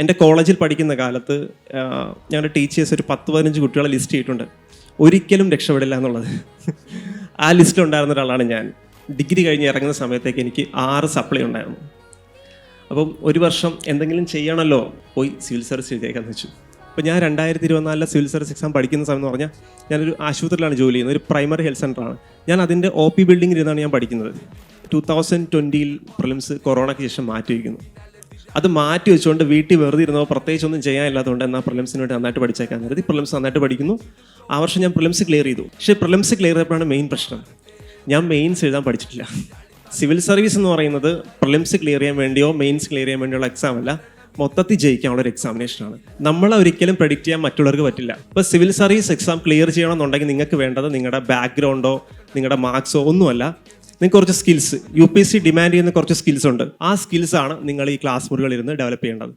എൻ്റെ കോളേജിൽ പഠിക്കുന്ന കാലത്ത് ഞങ്ങളുടെ ടീച്ചേഴ്സ് ഒരു 10-15 കുട്ടികളെ ലിസ്റ്റ് ചെയ്തിട്ടുണ്ട്. ഒരിക്കലും രക്ഷപ്പെടില്ല എന്നുള്ളത്. ആ ലിസ്റ്റിലുണ്ടായിരുന്ന ഒരാളാണ് ഞാൻ. ഡിഗ്രി കഴിഞ്ഞ് ഇറങ്ങുന്ന സമയത്തേക്ക് എനിക്ക് 6 സപ്ലൈ ഉണ്ടായിരുന്നു. അപ്പം ഒരു വർഷം എന്തെങ്കിലും ചെയ്യണമല്ലോ, പോയി സിവിൽ സർവീസ് എഴുതിയേക്കാന്ന് വെച്ചു. അപ്പോൾ ഞാൻ 2024 സിവിൽ സർവീസ് എക്സാം പഠിക്കുന്ന സമയം എന്ന് പറഞ്ഞാൽ ഞാനൊരു ആശുപത്രിയിലാണ് ജോലി ചെയ്യുന്നത്, ഒരു പ്രൈമറി ഹെൽത്ത് സെൻ്ററാണ്. ഞാൻ അതിൻ്റെ OP ബിൽഡിങ്ങിൽ ഇരുന്നാണ് ഞാൻ പഠിക്കുന്നത്. 2020 പ്രിലിംസ് കൊറോണയ്ക്ക് ശേഷം മാറ്റി വയ്ക്കുന്നു. അത് മാറ്റി വെച്ചുകൊണ്ട് വീട്ടിൽ വെറുതെ ഇരുന്നപ്പോൾ പ്രത്യേകിച്ച് ഒന്നും ചെയ്യാനില്ലാത്തതുകൊണ്ട് എന്നാൽ പ്രിലിംസിന് വേണ്ടി നന്നായിട്ട് പഠിച്ചേക്കാൻ കരുതി പ്രിലിംസ് നന്നായിട്ട് പഠിക്കുന്നു. ആ വർഷം ഞാൻ പ്രിലിംസ് ക്ലിയർ ചെയ്തു. പക്ഷേ പ്രിലിംസ് ക്ലിയർ ചെയ്തപ്പോഴാണ് മെയിൻ പ്രശ്നം, ഞാൻ മെയിൻസ് എഴുതാൻ പഠിച്ചിട്ടില്ല. സിവിൽ സർവീസ് എന്ന് പറയുന്നത് പ്രിലിംസ് ക്ലിയർ ചെയ്യാൻ വേണ്ടിയോ മെയിൻസ് ക്ലിയർ ചെയ്യാൻ വേണ്ടിയുള്ള എക്സാം അല്ല, മൊത്തത്തിൽ ജയിക്കാനുള്ള ഒരു എക്സാമിനേഷനാണ്. നമ്മളെ ഒരിക്കലും പ്രെഡിക്റ്റ് ചെയ്യാൻ മറ്റുള്ളവർക്ക് പറ്റില്ല. ഇപ്പോൾ സിവിൽ സർവീസ് എക്സാം ക്ലിയർ ചെയ്യണമെന്നുണ്ടെങ്കിൽ നിങ്ങൾക്ക് വേണ്ടത് നിങ്ങളുടെ ബാക്ക്ഗ്രൗണ്ടോ നിങ്ങളുടെ മാർക്സോ ഒന്നുമല്ല, നിങ്ങൾക്ക് കുറച്ച് സ്കിൽസ്, UPSC ഡിമാൻഡ് ചെയ്യുന്ന കുറച്ച് സ്കിൽസ് ഉണ്ട്. ആ സ്കിൽസാണ് നിങ്ങൾ ഈ ക്ലാസ് മുറികളിൽ ഇരുന്ന് ഡെവലപ്പ് ചെയ്യേണ്ടത്.